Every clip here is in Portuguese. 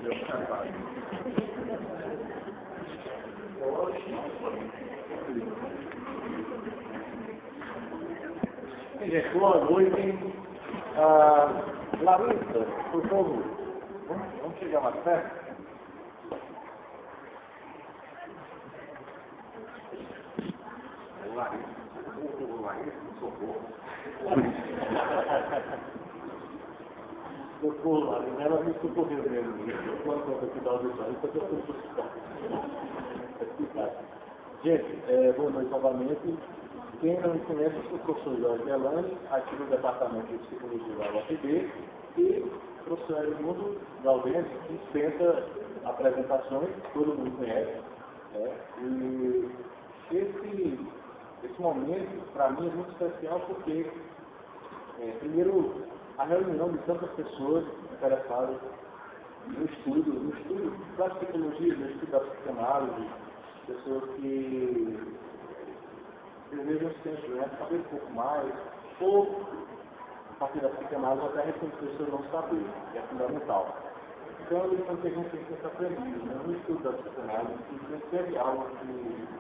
Gente, boa noite. Larissa, por favor, vamos chegar mais perto? Socorro, Larissa, ela me socorreu mesmo. Quanto eu aqui da auditório, porque eu estou gente, boa noite novamente. Quem não me conhece, eu sou o professor Jorge Delane, aqui no Departamento de Psicologia da UFB, e o professor Edmundo Galdêncio, que dispensa apresentações, todo mundo conhece. E esse momento, para mim, é muito especial porque, primeiro, a reunião de tantas pessoas interessadas no estudo da psicologia, no estudo da psicanálise, pessoas que desejam sempre saber um pouco mais, ou a partir da psicanálise até reconhecer o seu não saber, que é fundamental. Então, é uma que a gente tem que ser aprendido, no estudo da psicanálise, que tem sempre algo que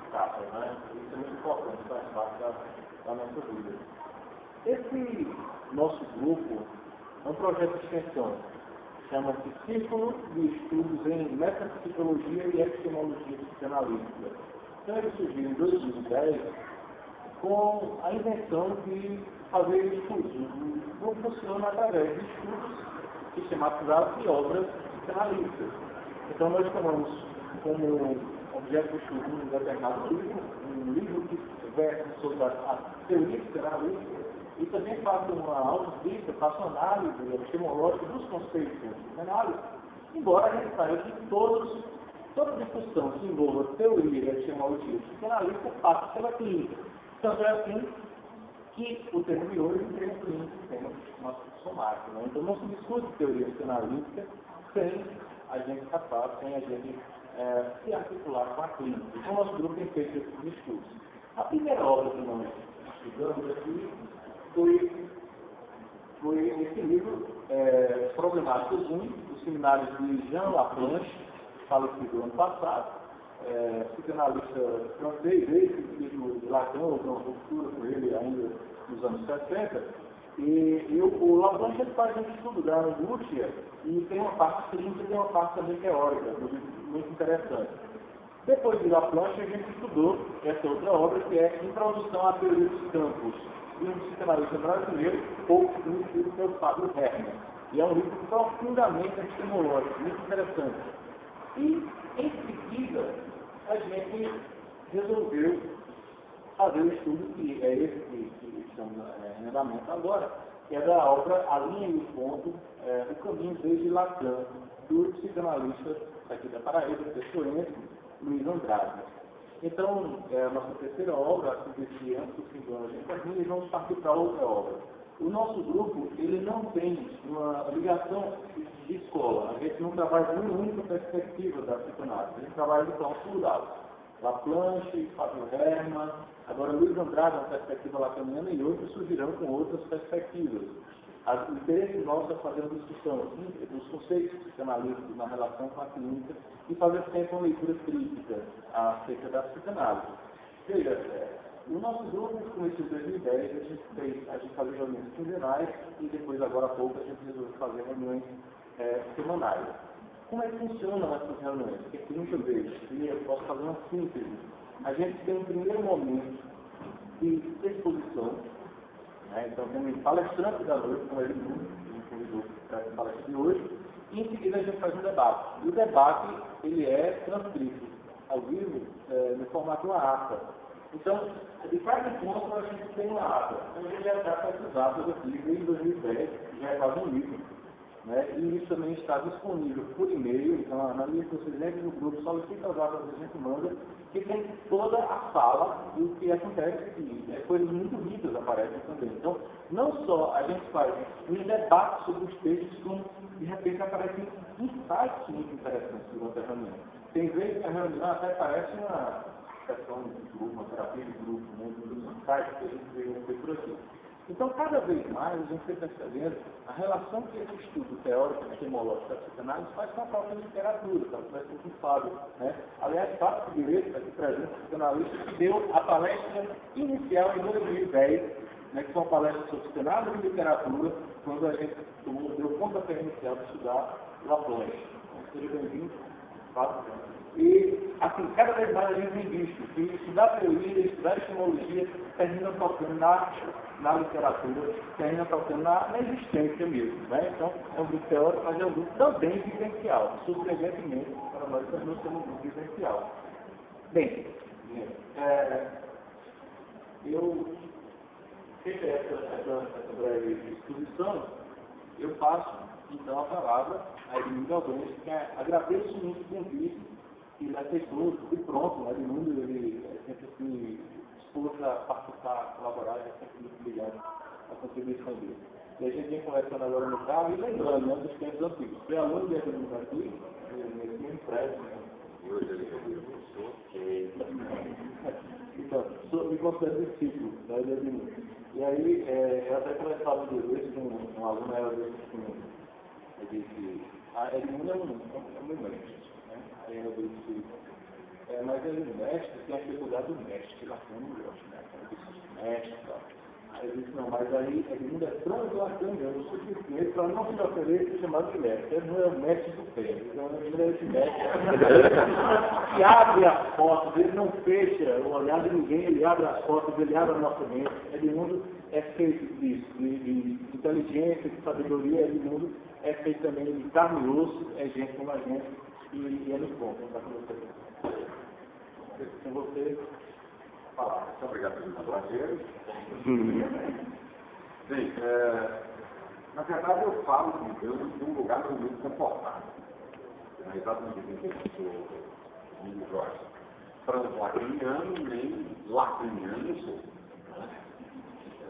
escapa, né? Isso é muito importante, faz parte da nossa vida. Esse nosso grupo é um projeto de extensão, chama-se Círculo de Estudos em Metapsicologia e Epistemologia Psicanalítica. Então, ele surgiu em 2010 com a intenção de fazer estudos. O grupo funciona através de estudos sistematizados de obras psicanalíticas. Então, nós tomamos como objeto de estudo um determinado livro, um livro que versa sobre a teoria psicanalítica, e também faço uma autocrítica, faço análise epistemológica dos conceitos de psicanálise, embora a gente saiba que toda discussão que envolva teoria e epistemologia psicanalítica passa pela clínica. Tanto é assim que o termo de hoje é um termo clínico, tema somático. Né? Então não se discute teoria psicanalítica sem a gente capaz, sem a gente se articular com a clínica. Então o nosso grupo tem feito esses estudos. A primeira obra que nós estudamos aqui foi esse livro, Problemáticas 1, dos seminários de Jean Laplanche, falecido ano passado, psicanalista francês, esse de Lacan, houve uma ruptura com ele ainda nos anos 60, e o Laplanche faz um estudo da angústia, e tem uma parte clínica e tem uma parte também teórica, muito interessante. Depois de Laplanche, a gente estudou essa outra obra, que é Introdução à Teoria dos Campos, de um psicanalista brasileiro, pouco conhecido, que é o Fábio Hermann. E é um livro profundamente epistemológico, muito interessante. E, em seguida, a gente resolveu fazer um estudo, que é esse que estamos em andamento agora, que é da obra A Linha e o Ponto, O Caminho desde Lacan, do psicanalista aqui da Paraíba, pessoense, Luiz Andrade. Então, a nossa terceira obra, acontecia antes do fim do ano, a gente termina e vamos partir para outra obra. O nosso grupo, ele não tem uma ligação de escola. A gente não trabalha em uma única perspectiva da psicanálise. A gente trabalha de forma plural. Laplanche, Fábio Hermann, agora Luiz Andrade, uma perspectiva lacaniana, e outros surgirão com outras perspectivas. O interesse nosso é fazer uma discussão dos conceitos psicanalíticos na relação com a clínica e fazer sempre uma leitura crítica acerca da psicanálise. Veja, o nosso grupo começou em 2010, a gente fazia reuniões quinzenais e depois, agora há pouco, a gente resolveu fazer reuniões semanais. Como é que funcionam essas reuniões? Porque muitas vezes, e eu posso fazer uma síntese, a gente tem um primeiro momento de exposição, né? Então tem um palestrante da noite, como ele me convidou para a palestra de hoje, e em seguida a gente faz um debate. E o debate, ele é transcrito ao vivo, no formato de uma ata. Então, de cada encontro a gente tem uma ata. Então a gente já trata essas atas aqui desde 2010, já é quase um livro. Né? E isso também está disponível por e-mail, então na minha procedência no grupo, solicita as atas que a gente manda, que tem toda a fala do que acontece e coisas muito ricas aparecem também. Então, não só a gente faz um debate sobre os textos, como de repente aparecem insights muito interessantes durante a reunião. Tem vezes que a reunião até parece uma sessão de grupo, uma terapia de grupo, né? Um dos insights que a gente vê por aqui. Então, cada vez mais, a gente está percebendo a relação que esse estudo teórico epistemológico da psicanálise faz com a própria literatura, tá? Faz com o Fábio, né? Aliás, Fábio Figueiredo, aqui presente, psicanalista, que deu a palestra inicial em 2010, né, que foi uma palestra sobre psicanálise e literatura, quando a gente deu pontapé inicial de estudar Laplanche. Então, seja bem-vindo, Fábio. E, assim, cada vez mais a gente tem visto que estudar teoria, estudar epistemologia, termina tocando na literatura, termina tocando na existência mesmo, né? Então, é um grupo teórico, mas é um grupo também vivencial. Surpreendentemente, para nós também somos um grupo vivencial. Bem, eu feito essa breve exposição, eu passo, então, a palavra a Edmundo Galvões, que agradeço muito o convite e aceitou, e pronto, o Edmundo, ele é sempre assim, disposto a participar, a colaborar, é sempre muito ligado à contribuição dele. E a gente vem conversando agora no carro e lembrando, né, dos tempos antigos. Foi aluno de Edmundo aqui, nesse mesmo prédio, né? Hoje ele é então, me considero discípulo, né, de Edmundo. E aí, eu até conversava um dia desses com um aluno, ele disse, Edmundo é um mestre. Aí eu disse, mas ele é mestre, tem a dificuldade do mestre, que lá não gosta, né? Eu disse, mestre e tal. Aí ele disse, não, mas aí Edmundo é translacaniano o suficiente para não se oferecer ser chamado de mestre. Ele não é o mestre do pé, então ele é esse mestre que abre as portas, ele não fecha o olhar de ninguém, ele abre as portas, ele abre a nossa mente. Edmundo é feito disso, de inteligência, de sabedoria. Edmundo é feito também de carne e osso, é gente como a gente. E é muito bom contar com você. Com você, falar. Muito obrigado pelo prazer. Bem, na verdade eu falo de um lugar muito confortável. Não é exatamente o que eu sou, amigo Jorge. Translacaniano, nem lacaniano sou.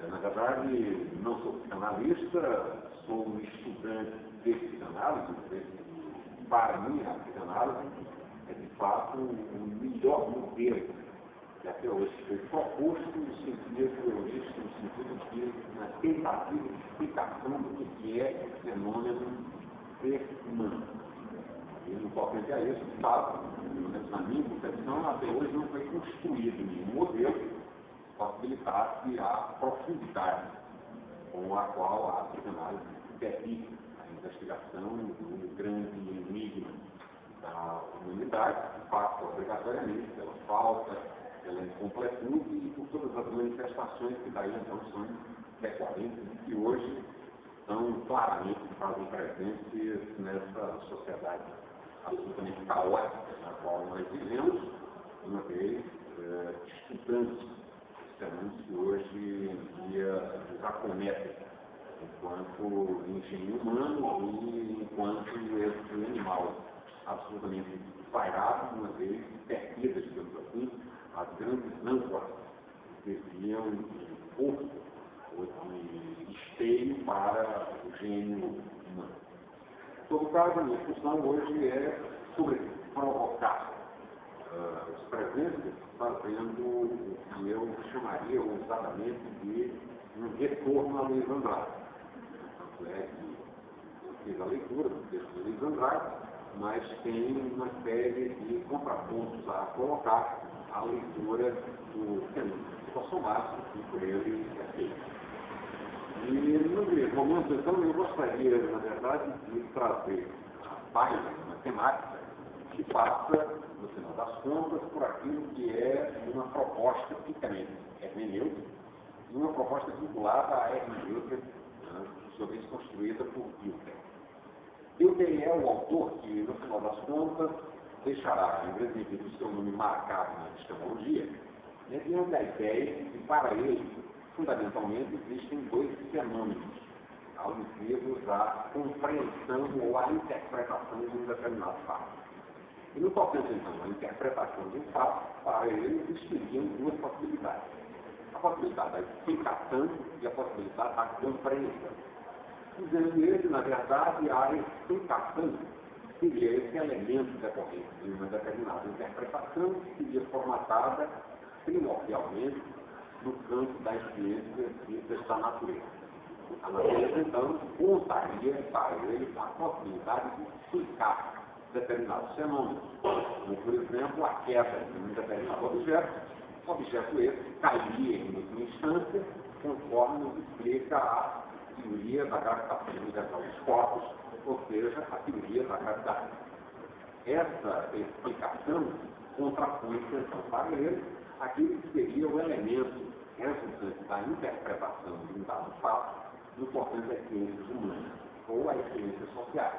Na verdade, não sou psicanalista, sou um estudante de psicanálise, para mim, a psicanálise é, de fato, o melhor modelo que até hoje foi proposto no sentido teorista, no sentido de uma tentativa de explicação do que é o fenômeno humano. E no tocante a isso, de fato, na minha concepção, até hoje não foi construído nenhum modelo que possibilitasse a profundidade com a qual a psicanálise dedica a investigação do grande enigma da humanidade, que passa obrigatoriamente pela falta, pela incompletude e por todas as manifestações que daí então são decorrentes e que hoje estão claramente fazem presentes nessa sociedade absolutamente caótica na qual nós vivemos, uma vez estudando os fenômenos que hoje em dia nos acometem enquanto engenho humano e enquanto esse animal absolutamente pairado, uma vez perdidas, digamos assim, as grandes âncoras que serviam de porto ou de esteio para o gênio humano. Em todo caso, a minha função hoje é, sobretudo, provocar os presentes fazendo o que eu chamaria ousadamente de um retorno a Luiz Andrade. Tanto é que eu fiz a leitura do texto de Luiz Andrade, mas tem uma série de contrapontos a colocar à leitura do fenômeno psicossomático que por ele é feito. E no mesmo momento, então, eu gostaria, na verdade, de trazer a página matemática que passa, no final das contas, por aquilo que é uma proposta tipicamente hermenêutica e uma proposta vinculada à hermenêutica, sobre isso construída por Dilthey. Dilthey é o autor que, no final das contas, deixará, em grande medida, o seu nome marcado na epistemologia, mediante a ideia de que, para ele, fundamentalmente, existem dois fenômenos alusivos à compreensão ou à interpretação de um determinado fato. E no tocante, então, à interpretação de um fato, para ele existiriam duas possibilidades. A possibilidade da explicação e a possibilidade da compreensão. Dizendo ele, na verdade, a explicação seria esse elemento decorrente de uma determinada interpretação que seria formatada primordialmente no campo das ciências físicas da natureza. A natureza, então, contaria para ele a possibilidade de explicar determinados fenômenos, como, por exemplo, a queda de um determinado objeto esse cairia em última instância, conforme nos explica a teoria da gravitação universal dos corpos, ou seja, a teoria da gravidade. Essa explicação contrapõe-se, então, para ele, aquilo que seria o elemento resultante da interpretação de um dado fato no tocante às ciências humanas, ou às ciências sociais.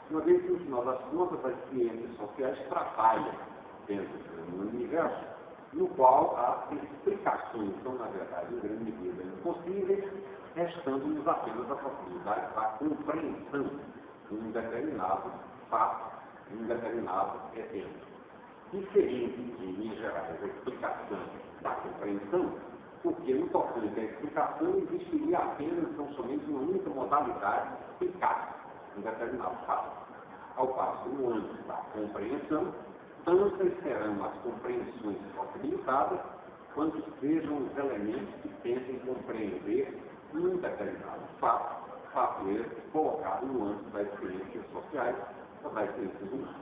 Uma vez que, no final das contas, as ciências sociais trabalham dentro de um universo no qual as explicações são, na verdade, em grande medida impossíveis, restando-nos apenas a possibilidade da compreensão de um determinado fato, de um determinado evento. Diferente, em geral, a explicação da compreensão, porque no tocante à explicação existiria apenas, então, somente uma única modalidade de explicar um determinado fato. Ao passo que no âmbito da compreensão, tantas serão as compreensões possibilitadas, quanto sejam os elementos que tentem compreender um determinado fato esse colocado no âmbito das ciências sociais ou das ciências humanas,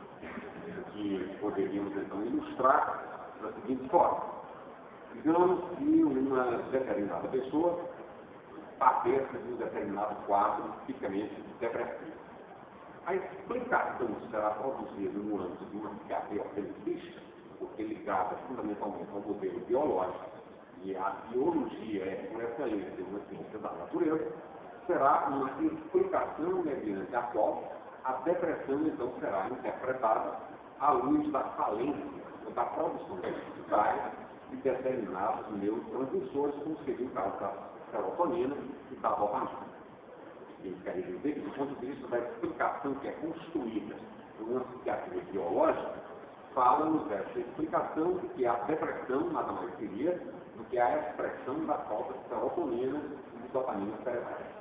que poderíamos então ilustrar da seguinte forma. Digamos que uma determinada pessoa padeça de um determinado quadro tipicamente depressivo. A explicação que será produzida no âmbito de uma psiquiatria ortodoxista, porque ligada fundamentalmente ao modelo biológico, e a biologia é, por excelência, uma ciência da natureza, será uma explicação mediante a qual a depressão, então, será interpretada à luz da falência ou da produção electrificária de determinados neurotransmissores, como seria o caso da serotonina e da dopamina. E quer dizer que, do ponto de vista da explicação que é construída por uma psiquiatria biológica, fala-nos dessa explicação de que a depressão nada mais seria do que a expressão da falta de serotonina e de dopamina cerebrais.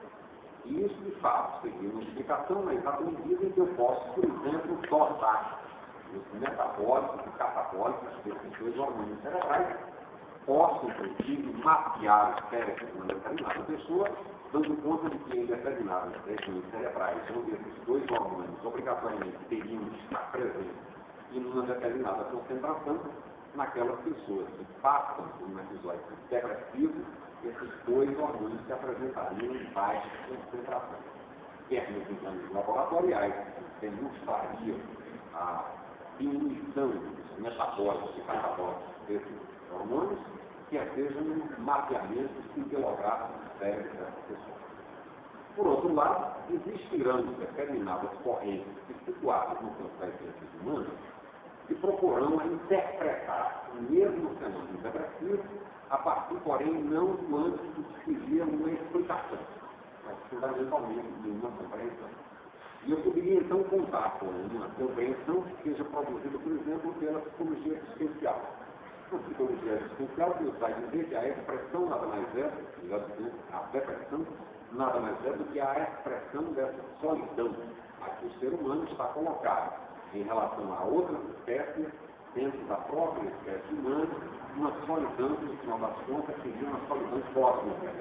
E isso, de fato, seria uma explicação na exata medida em que eu posso, por exemplo, dosar os metabólicos e catabólicos desses dois hormônios cerebrais, posso, inclusive, mapear o cérebro de uma determinada pessoa, dando conta de que em determinadas regiões cerebrais, onde esses dois hormônios obrigatoriamente teriam de estar presentes e numa determinada concentração, naquelas pessoas que passam por um episódio depressivo, esses dois hormônios se apresentariam em baixa concentração. Quer nos exames laboratoriais, que demonstrariam a diminuição dos metabólicos e catabólicos desses hormônios, quer sejam mapeamentos cintilográficos do cérebro dessa pessoa. Por outro lado, existirão determinadas correntes situadas no campo das ciências humanas que procurarão interpretar o mesmo fenômeno depressivo a partir, porém, não do âmbito que seria uma explicação, mas fundamentalmente de uma compreensão. E eu poderia, então, contar com uma compreensão que seja produzida, por exemplo, pela psicologia existencial. A psicologia existencial que nos vai dizer que a expressão nada mais é, melhor dizendo, a depressão nada mais é do que a expressão dessa solidão a que o ser humano está colocado em relação a outras espécies, dentro da própria espécie humana, uma solidão que, no final das contas, seria uma solidão cósmica,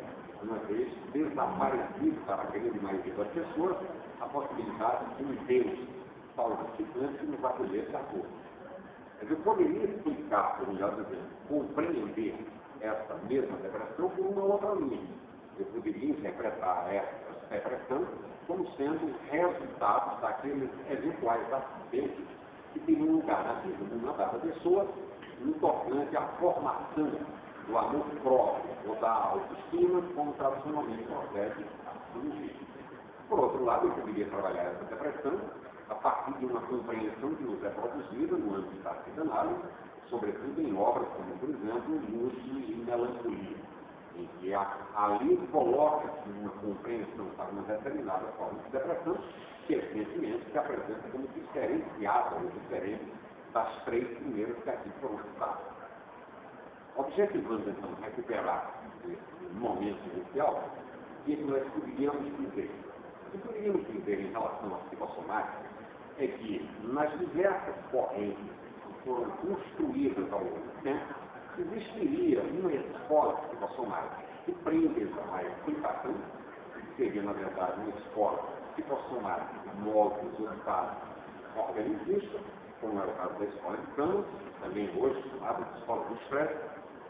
uma vez desaparecido para a grande maioria das pessoas a possibilidade de um Deus paulicitante que nos acolhesse a todos. Mas eu poderia explicar, por melhor dizendo, compreender essa mesma depressão por uma outra linha. Eu poderia interpretar essa depressão como sendo resultado daqueles eventuais acidentes que teriam lugar na vida de uma dada pessoa no tocante à formação do amor próprio ou da autoestima, como tradicionalmente procede a psicologia. Por outro lado, eu poderia trabalhar essa depressão a partir de uma compreensão que nos é produzida no âmbito da psicanálise, sobretudo em obras como, por exemplo, Lúcio e Melancolia, em que ali coloca-se uma compreensão para uma determinada forma de depressão, que evidentemente se apresenta como diferenciada ou diferente das três primeiras que aqui foram citadas. Objetivando, então, recuperar esse momento inicial, o que nós poderíamos dizer? O que poderíamos dizer em relação à psicossomática é que, nas diversas correntes que foram construídas ao longo do tempo, existiria uma escola psicossomática que prende a explicação, que seria, na verdade, uma escola psicossomática de modos resultados organismista, como era o caso da escola de Campos, também hoje chamada de escola do estresse,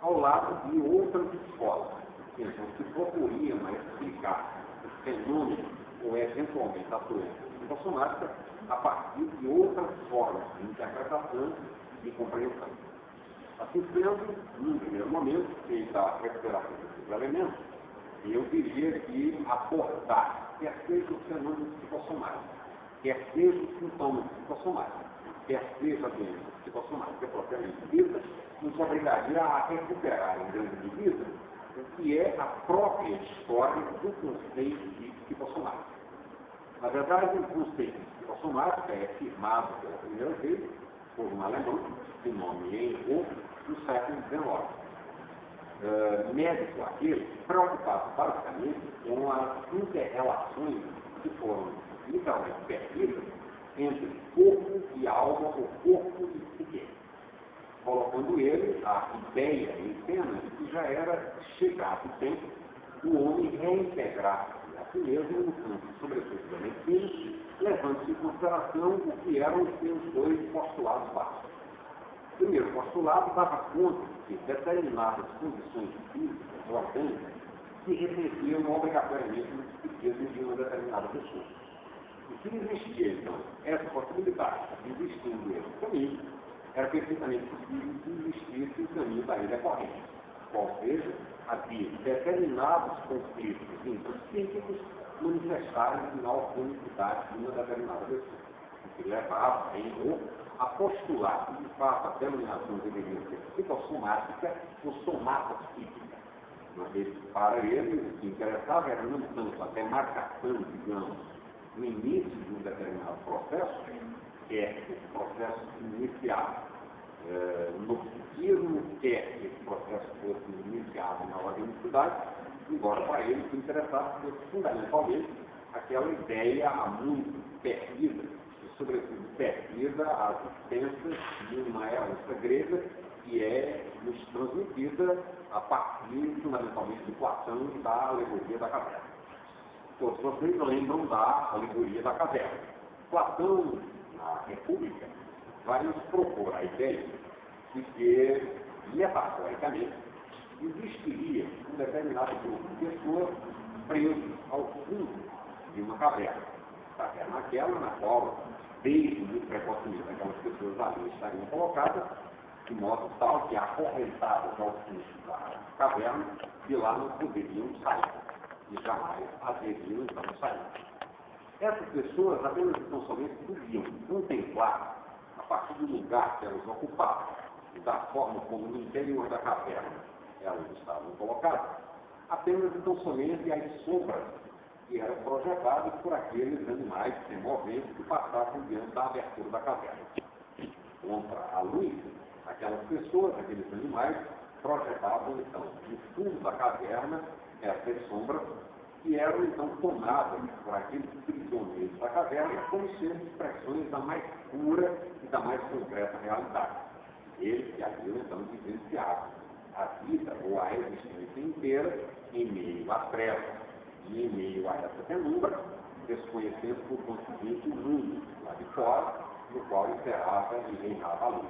ao lado de outras escolas, então, que procuriam explicar o fenômeno ou eventualmente a doença psicossomática a partir de outras formas de interpretação e compreensão. Assim sendo, num primeiro momento, feita a recuperação desses elementos, eu diria que abordar, quer seja o fenômeno psicossomático, quer seja o sintoma psicossomático, quer seja a doença psicossomática propriamente dita, nos obrigaria a recuperar em grande medida o que é a própria história do conceito de psicossomática. Na verdade, o conceito de psicossomática é firmado pela primeira vez por um alemão, de nome Henry, no século XIX. Médico aquele preocupado basicamente com as inter-relações que foram literalmente perdidas entre corpo e alma, ou corpo e psique, colocando ele a ideia em cena de que já era chegado o tempo do homem reintegrar-se a si mesmo no campo, sobretudo da medicina, levando-se em consideração o que eram os seus dois postulados básicos. O primeiro postulado dava conta de que determinadas condições físicas ou orgânicas se refletiam obrigatoriamente no psiquismo de uma determinada pessoa. E se existia, então, essa possibilidade de existindo esse caminho, era perfeitamente possível que existisse o caminho daí decorrente. Ou seja, havia determinados conflitos intrapsíquicos manifestarem na organicidade de uma determinada pessoa, o que levava, em a postular que, de fato, a denominação deveria ser psicossomática ou somata psíquica. Uma vez que, para ele, o que interessava era não tanto a demarcação, digamos, no início de um determinado processo, que é esse processo iniciado no psiquismo, quer que esse processo fosse iniciado na organicidade, embora para ele o que interessava fosse fundamentalmente aquela ideia há muito perdida, e sobretudo perdida à existência de uma herança grega que é nos transmitida a partir fundamentalmente de Platão e da alegoria da caverna. Todos vocês lembram da alegoria da caverna. Platão, na República, vai nos propor a ideia de que, metaforicamente, existiria um determinado grupo de pessoas presas ao fundo de uma caverna. Caverna aquela na qual, desde muito precocemente, aquelas pessoas ali estariam colocadas, de modo tal que, acorrentadas ao fundo da caverna, de lá não poderiam sair. E jamais haveriam, então, sair. Essas pessoas apenas e tão somente podiam contemplar, a partir do lugar que elas ocupavam, e da forma como no interior da caverna elas estavam colocadas, apenas e tão somente as sombras que eram projetadas por aqueles animais semoventes que passavam diante da abertura da caverna. Contra a luz, aquelas pessoas, aqueles animais, projetavam, então, no fundo da caverna, essas sombras, que eram, então, tomadas por aqueles prisioneiros da caverna como sendo expressões da mais pura e da mais concreta realidade. Eles que haviam, então, vivenciado a vida ou a existência inteira em meio à treva e em meio a essa penumbra, desconhecendo, por conseguinte, o mundo lá de fora, no qual imperava e reinava a luz.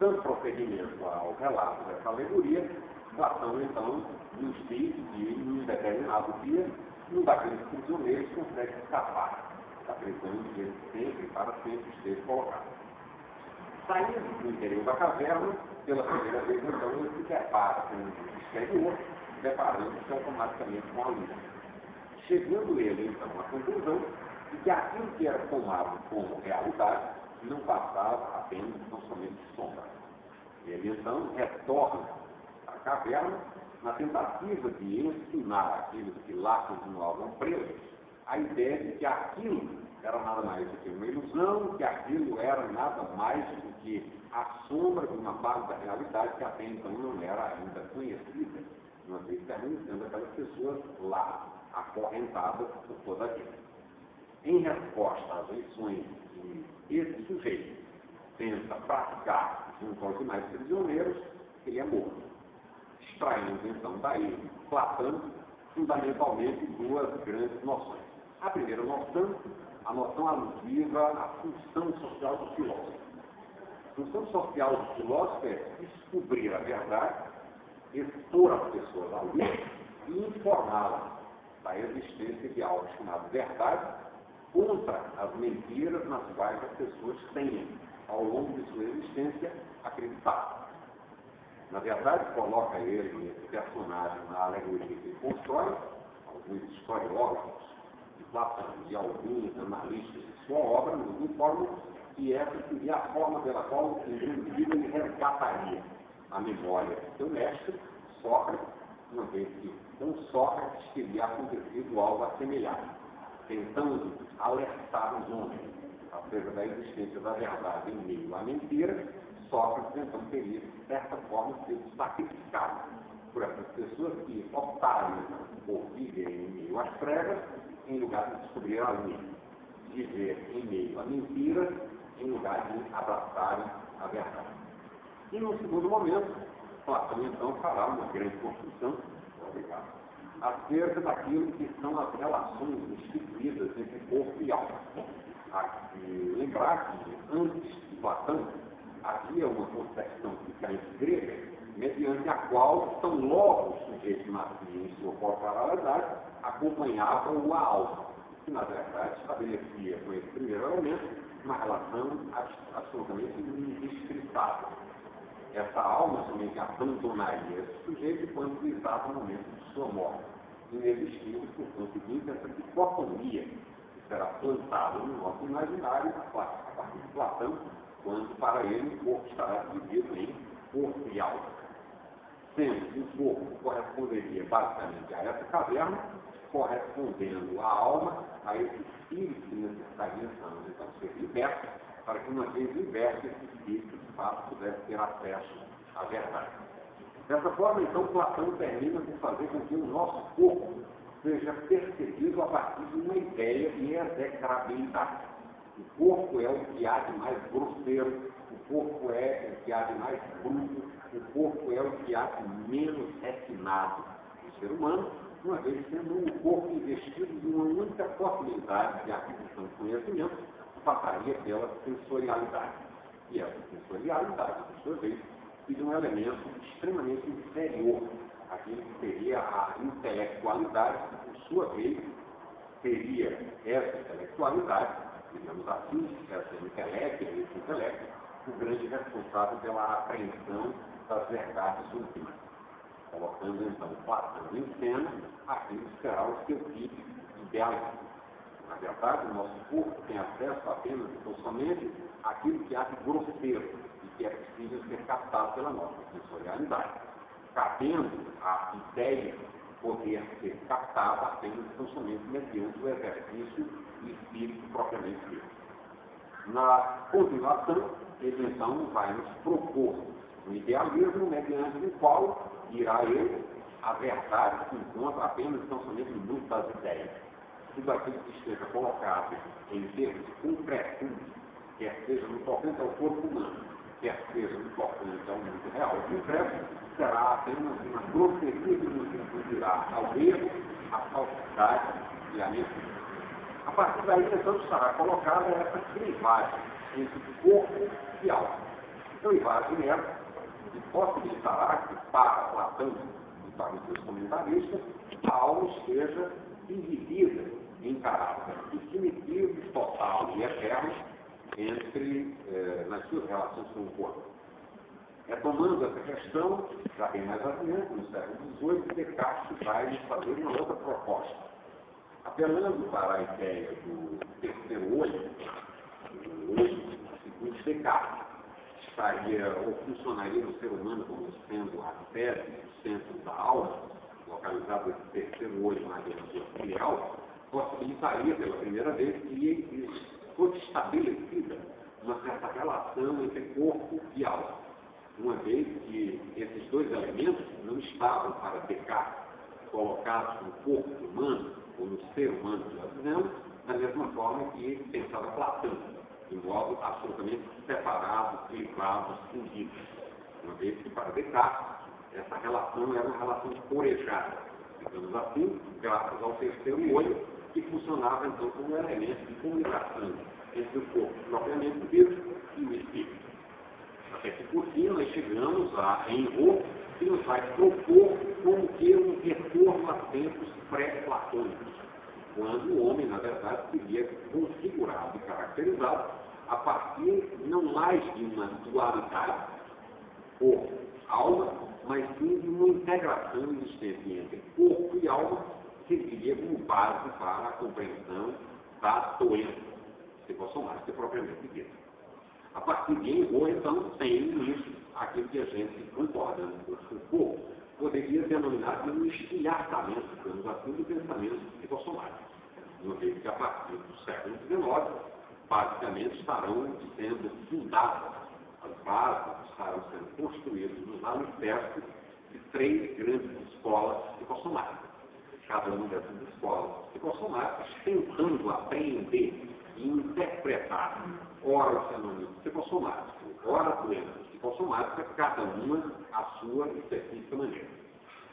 Dando prosseguimento ao relato dessa alegoria, Platão, então, nos diz que, em um determinado dia, um daqueles prisioneiros consegue escapar da prisão em que ele sempre, para sempre, esteve colocado. Saindo do interior da caverna, pela primeira vez, então, ele se depara com o exterior, deparando-se automaticamente com a luz. Chegando ele, então, à conclusão de que aquilo que era tomado como realidade não passava apenas tão somente sombra. Ele, então, retorna à caverna na tentativa de ensinar aqueles que lá continuavam presos a ideia de que aquilo era nada mais do que uma ilusão, que aquilo era nada mais do que a sombra de uma parte da realidade que até então não era ainda conhecida, uma vez permanecendo aquelas pessoas lá, acorrentadas por toda a vida. Em resposta às lições que esse sujeito tenta praticar junto aos demais prisioneiros, ele é morto. Extraímos, então, daí, Platão, fundamentalmente duas grandes noções. A primeira noção, a noção alusiva à função social do filósofo. A função social do filósofo é descobrir a verdade, expor as pessoas à luz e informá-las da existência de algo chamado verdade contra as mentiras nas quais as pessoas têm, ao longo de sua existência, acreditado. Na verdade, coloca ele, esse personagem, na alegoria que ele constrói, alguns historiólogos de Platão e alguns analistas de sua obra nos informam que essa seria a forma pela qual, em grande medida, ele resgataria a memória do seu mestre, Sócrates, uma vez que com Sócrates teria acontecido algo assemelhante, tentando alertar os homens acerca da existência da verdade em meio à mentira. Sócrates, então, teria, de certa forma, sido sacrificado por essas pessoas que optaram por viver em meio às trevas, em lugar de descobrir a luz, viver em meio à mentira, em lugar de abraçarem a verdade. E, no segundo momento, Platão, então, fará uma grande construção, acerca daquilo que são as relações instituídas entre corpo e alma. Aqui, lembrar que, antes de Platão, havia uma concepção psicanalista grega, mediante a qual, tão logo o sujeito nascia em sua corporalidade, acompanhava-o a alma, que, na verdade, estabelecia com esse primeiro elemento uma relação absolutamente indescritável. Essa alma somente abandonaria esse sujeito quando visava o momento de sua morte, inexistindo, por conseguinte, essa dicotomia que será plantada no nosso imaginário a partir de Platão, quando para ele o corpo estará dividido em corpo e alma. Sendo que o corpo corresponderia basicamente a essa caverna, correspondendo à alma, a esse espírito que necessitaria então ser liberto, para que uma vez liberto esse espírito de fato pudesse ter acesso à verdade. Dessa forma, então, Platão termina por fazer com que o nosso corpo seja percebido a partir de uma ideia de execrabilidade. O corpo é o que há de mais grosseiro, o corpo é o que há de mais bruto, o corpo é o que há de menos refinado do ser humano, uma vez sendo um corpo investido de uma única possibilidade de aquisição de conhecimento, que passaria pela sensorialidade. E essa sensorialidade, por sua vez, seria um elemento extremamente inferior àquilo que seria a intelectualidade, que, por sua vez, seria essa intelectualidade, digamos assim, esse intelecto, o grande responsável pela apreensão das verdades últimas, colocando então Platão em cena aquilo que será o seu tipo idealista. Na verdade, o nosso corpo tem acesso apenas e somente àquilo que há de grosseiro e que é possível ser captado pela nossa sensorialidade, cabendo a ideia poder ser captada apenas e somente mediante o exercício do espírito propriamente dito. Na continuação, ele então vai nos propor um idealismo mediante o qual dirá ele a verdade se encontra apenas e somente no mundo das ideias. Tudo aquilo que esteja colocado em termos concretos, quer seja no tocante ao corpo humano, quer seja no tocante ao mundo real concreto, será apenas uma grosseria que nos induzirá ao erro, à falsidade e à mentira. A partir daí, então, estará colocada essa clivagem entre corpo e alma. Clivagem essa que possibilitará que, para Platão e para os seus comentaristas, a alma esteja dividida em caráter definitivo, total e eterno nas suas relações com o corpo. Retomando essa questão, já bem mais adiante, no século XVIII, Descartes vai nos fazer uma outra proposta. Apelando para a ideia do terceiro olho, o olho segundo Descartes, estaria ou funcionaria no ser humano como sendo a sede, o centro da alma, localizado esse terceiro olho na região cerebral, possibilitaria pela primeira vez que fosse estabelecida uma certa relação entre corpo e alma, uma vez que esses dois elementos não estavam para Descartes colocados no corpo humano, ou no ser humano, nós dizemos, da mesma forma que pensava Platão, de modo absolutamente separado, clivado, fundido. uma vez que para Descartes, essa relação era uma relação corejada, digamos assim, graças ao terceiro olho, que funcionava então como um elemento de comunicação entre o corpo propriamente dito e o espírito. Até que por fim nós chegamos a Enro, que nos vai propor como que um retorno a tempos pré-platônicos, quando o homem, na verdade, seria configurado e caracterizado a partir não mais de uma dualidade corpo-alma, mas sim de uma integração existente entre corpo e alma, que serviria como base para a compreensão da doença psicossomática propriamente dita. A partir de Enro, então, tem isso, aquilo que a gente, concordando com o Foucault, poderia denominar de um estilhaçamento, digamos assim, do pensamento psicossomático. Uma vez que, a partir do século XIX, basicamente estarão sendo fundadas as bases, estarão sendo construídos os alicerces de 3 grandes escolas psicossomáticas. Cada uma dessas escolas psicossomáticas tentando apreender e interpretar ora o fenômeno psicossomático, ora a doença psicossomática, cada uma à sua específica maneira.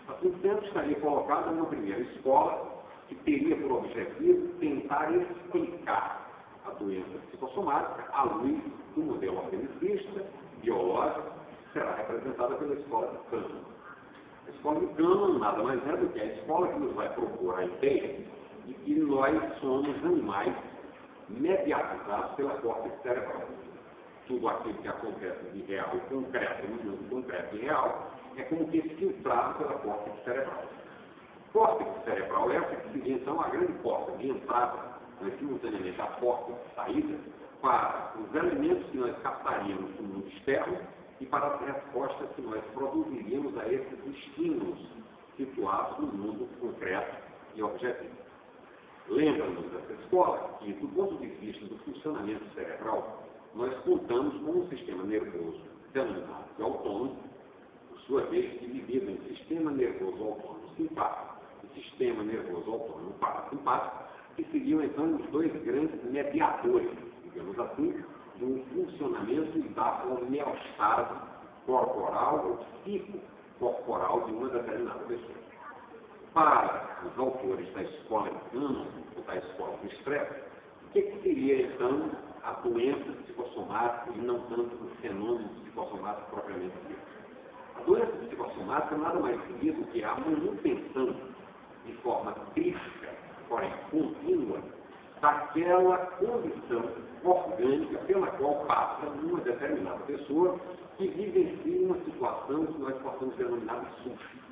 Assim sendo, estaria colocada uma primeira escola que teria por objetivo tentar explicar a doença psicossomática à luz do modelo organicista, biológico, que será representada pela escola de Kahneman. A escola de Kahneman nada mais é do que a escola que nos vai propor a ideia de que nós somos animais mediatizados pela córtex cerebral. Tudo aquilo que acontece de real e concreto, no mundo concreto e real, é como que filtrado pela córtex cerebral. Córtex cerebral é essa que seria então a grande porta de entrada, mas simultaneamente a porta de saída, para os elementos que nós captaríamos do mundo externo e para as respostas que nós produziríamos a esses estímulos situados no mundo concreto e objetivo. Lembra-nos dessa escola que, do ponto de vista do funcionamento cerebral, nós contamos com um sistema nervoso denominado de autônomo, por sua vez dividido em sistema nervoso autônomo simpático e sistema nervoso autônomo parasimpático, que seriam então os 2 grandes mediadores, digamos assim, do funcionamento e da homeostase corporal ou psicocorporal de uma determinada pessoa. Para os autores da escola de Kahneman, ou da escola do estresse, o que seria então a doença psicossomática e não tanto o fenômeno psicossomático propriamente dito? A doença psicossomática nada mais seria do que a manutenção de forma crítica, porém contínua, daquela condição orgânica pela qual passa uma determinada pessoa que vivencia uma situação que nós possamos denominar de susto.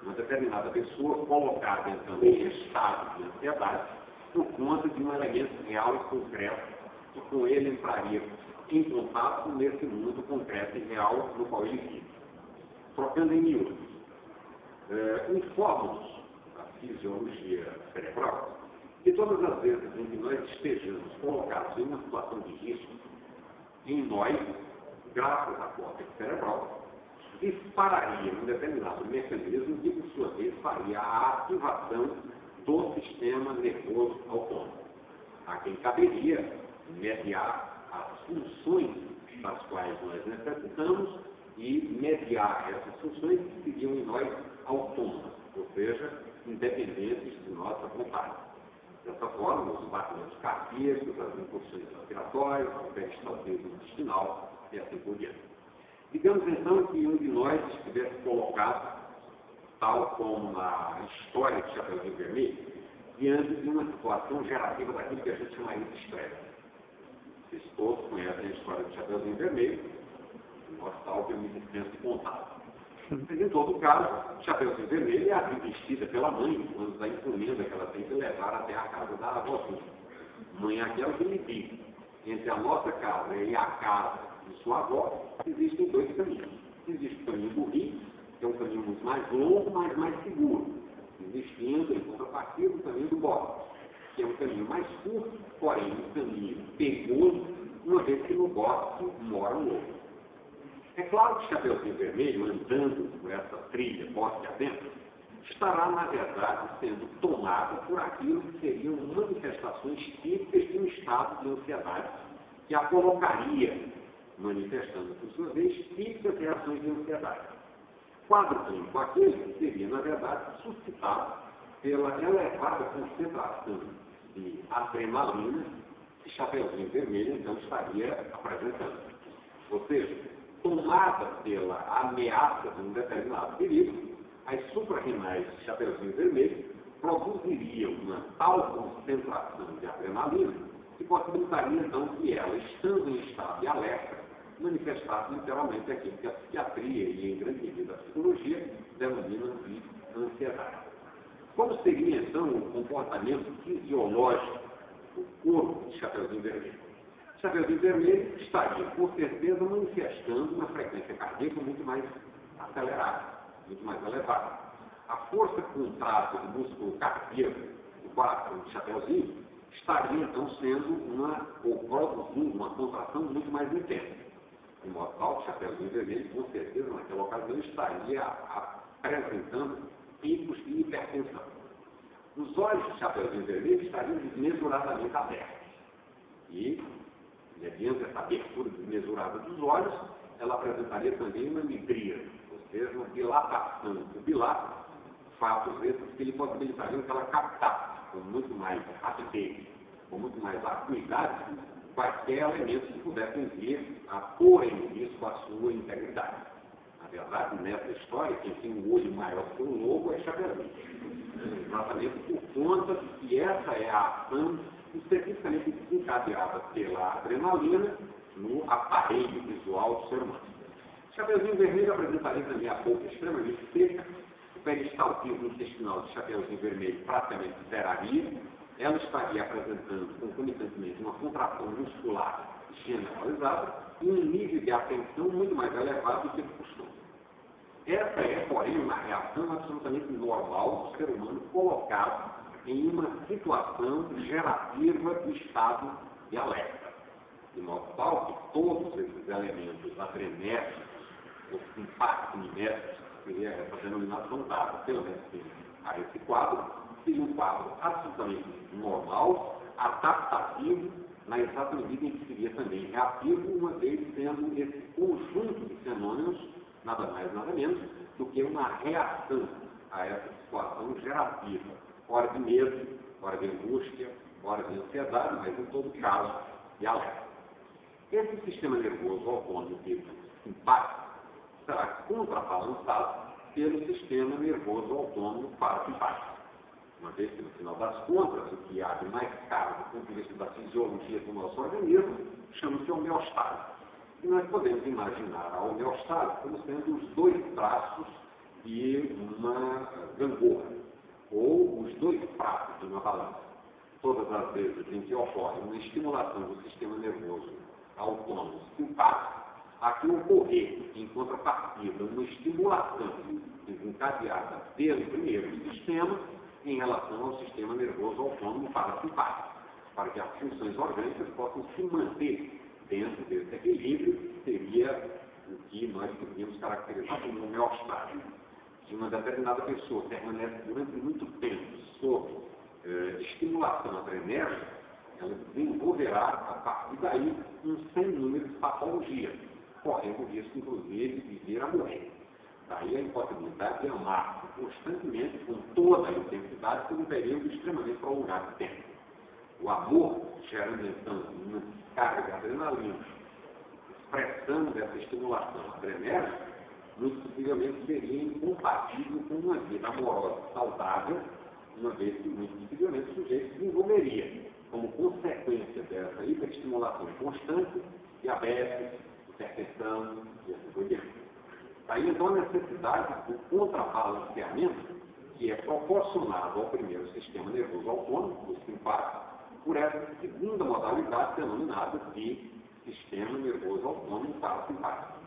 Uma determinada pessoa colocada, então, em estado de ansiedade por conta de um elemento real e concreto que com ele entraria em contato nesse mundo concreto e real no qual ele vive. Trocando em miúdos, informa-nos a fisiologia cerebral que todas as vezes em que nós estejamos colocados em uma situação de risco, em nós, graças à córtex cerebral, dispararia um determinado mecanismo que, por sua vez, faria a ativação do sistema nervoso autônomo, a quem caberia mediar as funções das quais nós necessitamos e mediar essas funções que seriam em nós autônomas, ou seja, independentes de nossa vontade. Dessa forma, os batimentos cardíacos, as incursões respiratórias, o peristaltismo intestinal e assim por diante. Digamos então que um de nós estivesse colocado, tal como na história de Chapeuzinho Vermelho, diante de uma situação gerativa daquilo que a gente chamaria de estresse. Vocês todos conhecem a história de Chapeuzinho Vermelho, o nosso tal que eu me dispenso de contato. Mas em todo caso, Chapeuzinho Vermelho é a vestida pela mãe, quando da encomenda que ela tem que levar até a casa da avózinha. Mãe é aquela que me diz, entre a nossa casa e a casa de sua avó, existem 2 caminhos. Existe o caminho do rio, que é um caminho muito mais longo, mas mais seguro. Existindo, em contrapartida, o caminho do bosque, que é um caminho mais curto, porém um caminho perigoso, uma vez que no bosque mora um lobo. É claro que o Chapeuzinho Vermelho, andando por essa trilha, bosque adentro, estará, na verdade, sendo tomado por aquilo que seriam manifestações típicas de um estado de ansiedade que a colocaria manifestando, por sua vez, típicas reações de ansiedade. Quadro clínico aquele que seria, na verdade, suscitado pela elevada concentração de adrenalina que Chapeuzinho Vermelho, então, estaria apresentando. Ou seja, tomada pela ameaça de um determinado perigo, as suprarrenais de Chapeuzinho Vermelho produziriam uma tal concentração de adrenalina que possibilitaria, então, que ela, estando em estado de alerta, manifestasse literalmente aquilo que a psiquiatria e, em grande medida, a psicologia denominam de ansiedade. Como seria, então, o comportamento fisiológico do corpo de Chapeuzinho Vermelho? Chapeuzinho Vermelho estaria, com certeza, manifestando uma frequência cardíaca muito mais acelerada, muito mais elevada. A força contrátil do músculo cardíaco do quadro de Chapeuzinho estaria, então, ou produzindo uma contração muito mais intensa. De modo tal que Chapeuzinho Vermelho, com certeza, naquela ocasião, estaria apresentando picos de hipertensão. Os olhos de Chapeuzinho Vermelho estariam desmesuradamente abertos. E, mediante essa abertura desmesurada dos olhos, ela apresentaria também uma midríase, ou seja, uma dilatação pupilar, fatos esses que lhe possibilitariam que ela captasse com muito mais rapidez, com muito mais acuidade, quaisquer elementos que pudessem vir a pôr em risco a sua integridade. Na verdade, nessa história, quem tem um olho maior que o lobo é Chapeuzinho. Exatamente por conta de que essa é a ação especificamente desencadeada pela adrenalina no aparelho visual do ser humano. Chapeuzinho Vermelho apresentaria também a boca extremamente seca, o peristaltismo intestinal de Chapeuzinho Vermelho praticamente zeraria, ela estaria apresentando concomitantemente uma contração muscular generalizada e um nível de atenção muito mais elevado do que de costume. Essa é, porém, uma reação absolutamente normal do ser humano colocado em uma situação gerativa de estado de alerta. De modo tal que todos esses elementos adrenérgicos, ou simpatinéticos, que seria essa denominação dada pelo referente a esse quadro, seria um quadro absolutamente normal, adaptativo, na exata medida em que seria também reativo, uma vez sendo esse conjunto de fenômenos nada mais, nada menos, do que uma reação a essa situação gerativa, ora de medo, ora de angústia, ora de ansiedade, mas em todo caso de alerta. Esse sistema nervoso autônomo simpático será contrabalançado pelo sistema nervoso autônomo parasimpático. Uma vez que, no final das contas, o que há de mais caro do ponto de vista da fisiologia do nosso organismo chama-se homeostase. E nós podemos imaginar a homeostase como sendo os dois braços de uma gangorra, ou os dois pratos de uma balança. Todas as vezes em que ocorre uma estimulação do sistema nervoso autônomo simpático, há que ocorrer, em contrapartida, uma estimulação desencadeada pelo primeiro sistema em relação ao sistema nervoso autônomo parasimpático, para que as funções orgânicas possam se manter dentro desse equilíbrio, que seria o que nós poderíamos caracterizar como homeostase. Se uma determinada pessoa permanece durante muito tempo sob estimulação adrenérgica, ela desenvolverá, a partir daí, um sem número de patologias, correndo o risco, inclusive, de vir a morrer. Daí a impossibilidade de amar constantemente, com toda a intensidade, por um período extremamente prolongado de tempo. O amor, gerando então uma descarga de adrenalina, expressão dessa estimulação adrenérgica, muito possivelmente seria incompatível com uma vida amorosa saudável, uma vez que muito possivelmente o sujeito desenvolveria, como consequência dessa hiperestimulação constante, diabetes, hipertensão e assim por diante. Daí então a necessidade do contrabalanceamento, que é proporcionado ao primeiro sistema nervoso autônomo, o simpático, por essa segunda modalidade denominada de sistema nervoso autônomo parasimpático.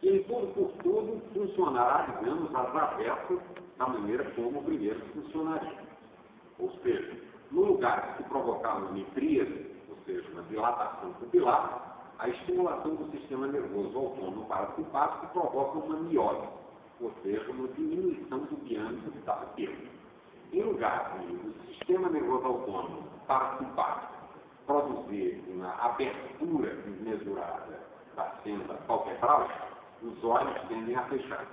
E em tudo por tudo funcionará, digamos, às avessas da maneira como o primeiro funcionaria. Ou seja, no lugar de se provocar uma midríase, ou seja, uma dilatação pupilar, a estimulação do sistema nervoso autônomo parasimpático provoca uma miose, ou seja, uma diminuição do diâmetro da pupila. Em lugar de o sistema nervoso autônomo parasimpático produzir uma abertura desmesurada da senda palpebral, os olhos tendem a fechar.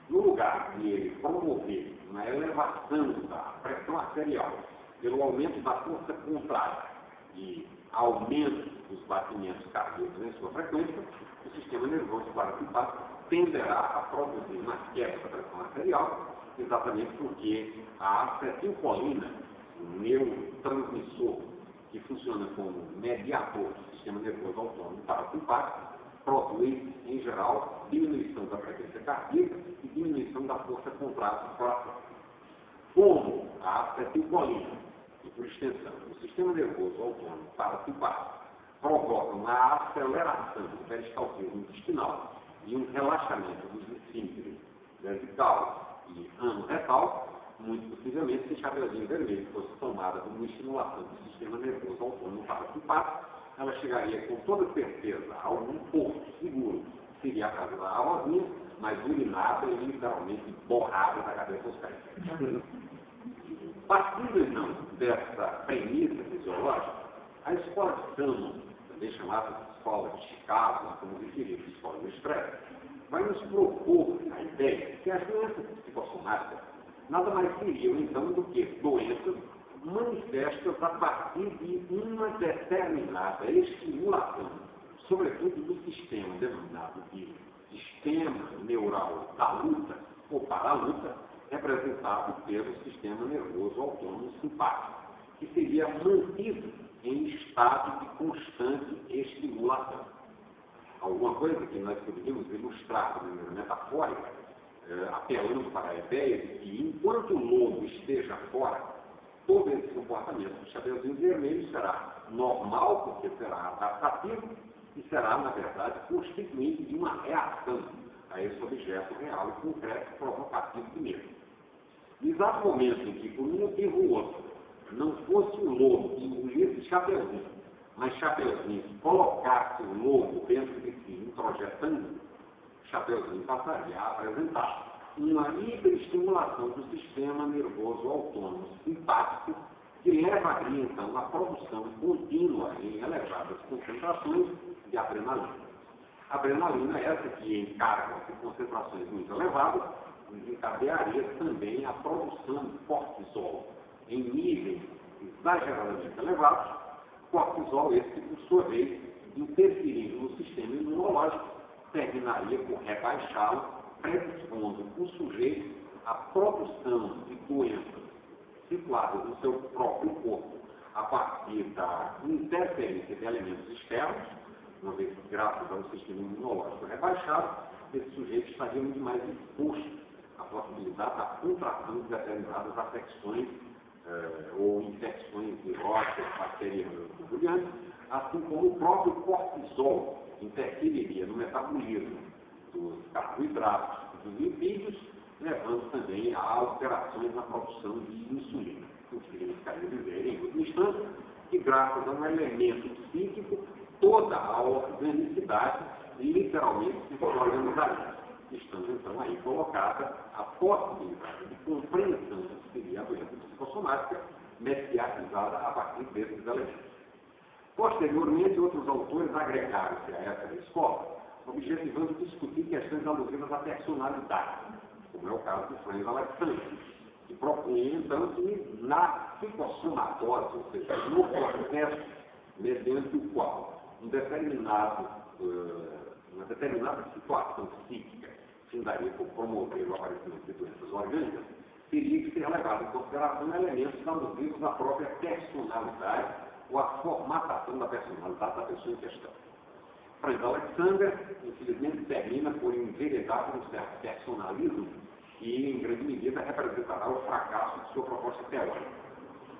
No lugar de ele promover uma elevação da pressão arterial pelo aumento da força contrária e aumento dos batimentos cardíacos em sua frequência, o sistema nervoso parasimpático tenderá a produzir uma queda da pressão arterial, exatamente porque a acetilcolina, um neurotransmissor que funciona como mediador do sistema nervoso autônomo parasimpático, produz, em geral, diminuição da frequência cardíaca e diminuição da força contrária do coração. Como a acetilcolina, e por extensão, o sistema nervoso autônomo parasimpático provoca uma aceleração do peristaltismo intestinal e um relaxamento dos esfíncteres cervical e ano-retal, muito possivelmente, se Chapeuzinho Vermelho fosse tomada como estimulação do sistema nervoso autônomo parasimpático, ela chegaria com toda certeza a algum porto seguro, seria a casa da Rosinha, mas urinada e literalmente borrada da cabeça aos pés. Partindo, então, dessa premissa fisiológica, a escola de Salmon, também chamada de escola de Chicago, como referir a escola do estresse, vai nos propor a ideia que as doenças psicossomáticas nada mais seriam, então, do que doenças manifestas a partir de uma determinada estimulação, sobretudo do sistema denominado de sistema neural da luta ou para a luta, representado pelo sistema nervoso autônomo simpático, que seria mantido em estado de constante estimulação. Alguma coisa que nós poderíamos ilustrar de maneira metafórica, apelando para a ideia de que, enquanto o lobo esteja fora, todo esse comportamento do Chapeuzinho Vermelho será normal, porque será adaptativo, e será, na verdade, constituinte de uma reação a esse objeto real e concreto provocativo de medo. No exato momento em que, por um motivo ou outro, não fosse o lobo que engolisse Chapeuzinho, mas Chapeuzinho colocasse o lobo dentro de si, introjetando, Chapeuzinho passaria a apresentar uma hiperestimulação do sistema nervoso autônomo simpático, que levaria, então, à produção contínua em elevadas concentrações de adrenalina. A adrenalina é essa que, em cargas e concentrações muito elevadas, desencadearia também a produção de cortisol em níveis exageradamente elevados, cortisol esse que, por sua vez, interferindo no sistema imunológico, terminaria por rebaixá-lo, predispondo o sujeito à produção de doenças situadas no seu próprio corpo, a partir da interferência de elementos externos, uma vez que, graças ao sistema imunológico rebaixado, esse sujeito estaria muito mais exposto à possibilidade da contração de determinadas afecções ou infecções viroses, bacterianas ou borbulhantes, assim como o próprio cortisol interferiria no metabolismo dos carboidratos e dos lipídios, levando também a alterações na produção de insulina. O que significaria dizer, em última instância, que graças a um elemento psíquico, toda a organicidade literalmente se organizaria. Estamos, então, aí colocada a possibilidade de compreensão do que seria a doença psicossomática, mediatizada a partir desses elementos. Posteriormente, outros autores agregaram-se a essa escola, objetivando discutir questões alusivas à personalidade, como é o caso de Franz Alexander, que propunha, então, que na psicossomatose, ou seja, no processo mediante o qual uma determinada situação psíquica findaria por promover o aparecimento de doenças orgânicas, teria que ser levado em consideração elementos alusivos à própria personalidade ou à formatação da personalidade da pessoa em questão. Franz Alexander, infelizmente, termina por enveredar por um certo personalismo que, em grande medida, representará o fracasso de sua proposta teórica.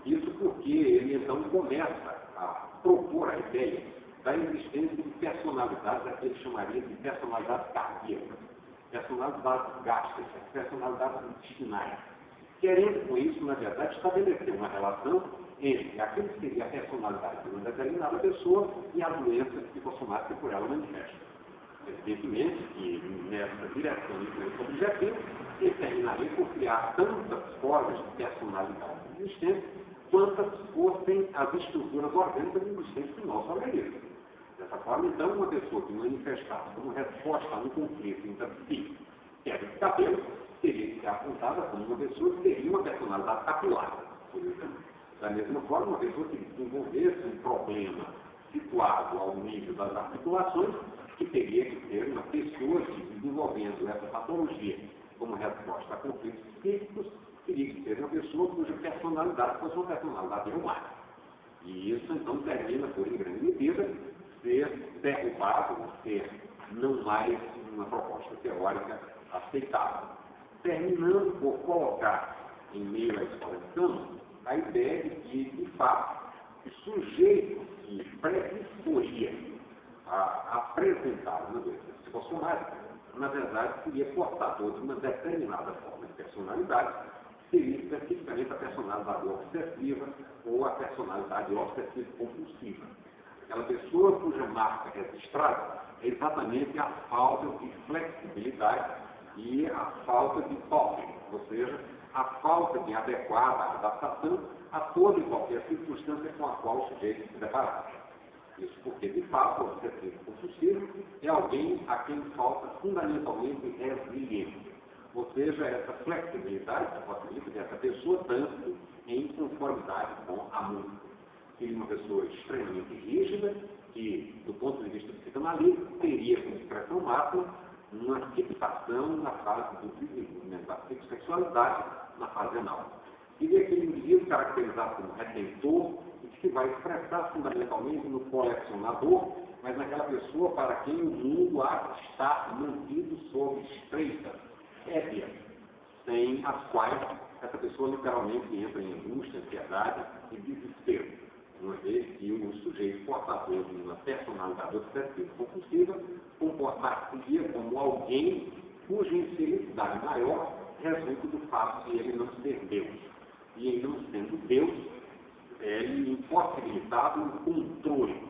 Isso porque ele, então, começa a propor a ideia da existência de personalidades, que ele chamaria de personalidades cardíacas, personalidades gástricas, personalidades intestinais, querendo com isso, na verdade, estabelecer uma relação entre aquilo que seria a personalidade de uma determinada pessoa e a doença psicossomática por ela manifesta. Evidentemente que nessa direção e nesse objetivo, ele terminaria por criar tantas formas de personalidade existentes quantas fossem as estruturas orgânicas existentes no nosso organismo. Dessa forma, forma, então, uma pessoa que manifestasse como resposta a um conflito intrapsíquico queda de cabelo teria que ser apontada como uma pessoa que teria uma personalidade capilar, por exemplo. Da mesma forma, uma pessoa que desenvolvesse um problema situado ao nível das articulações, que teria que ter uma pessoa que, desenvolvendo essa patologia como resposta a conflitos psíquicos, teria que ser uma pessoa cuja personalidade fosse uma personalidade reumática. E isso, então, termina por, em grande medida, ser derrubado, ser não mais uma proposta teórica aceitável. Terminando por colocar em meio à exposição a ideia de que, de fato, o sujeito que predisporia a apresentar uma doença psicossomática, na verdade, seria portador de uma determinada forma de personalidade, que seria especificamente a personalidade obsessiva ou a personalidade obsessiva-compulsiva. Aquela pessoa cuja marca registrada é exatamente a falta de flexibilidade e a falta de toque, ou seja, a falta de adequada adaptação a toda e qualquer circunstância com a qual o sujeito se deparar. Isso porque, de fato, o obsessivo-compulsivo é alguém a quem falta fundamentalmente resiliência. Ou seja, essa flexibilidade que possibilita que essa pessoa dance em conformidade com a música. Seria uma pessoa extremamente rígida, que, do ponto de vista psicanalítico, teria como expressão máxima uma fixação na fase do desenvolvimento da sexualidade na fase anal. Seria aquele indivíduo caracterizado como retentor e que se vai expressar fundamentalmente no colecionador, mas naquela pessoa para quem o mundo está mantido sob estreitas rédeas, sem as quais essa pessoa literalmente entra em angústia, ansiedade e desespero, uma vez que o sujeito portador de uma personalidade obsessiva-compulsiva comportar-se como alguém cuja infelicidade maior resulta do fato de ele não ser Deus. E em não sendo Deus, ele impossibilitado o controle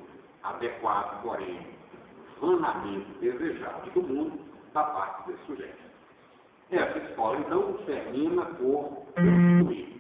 adequado, porém vanamente desejado do mundo da parte desse sujeito. Essa escola, então, termina por constituir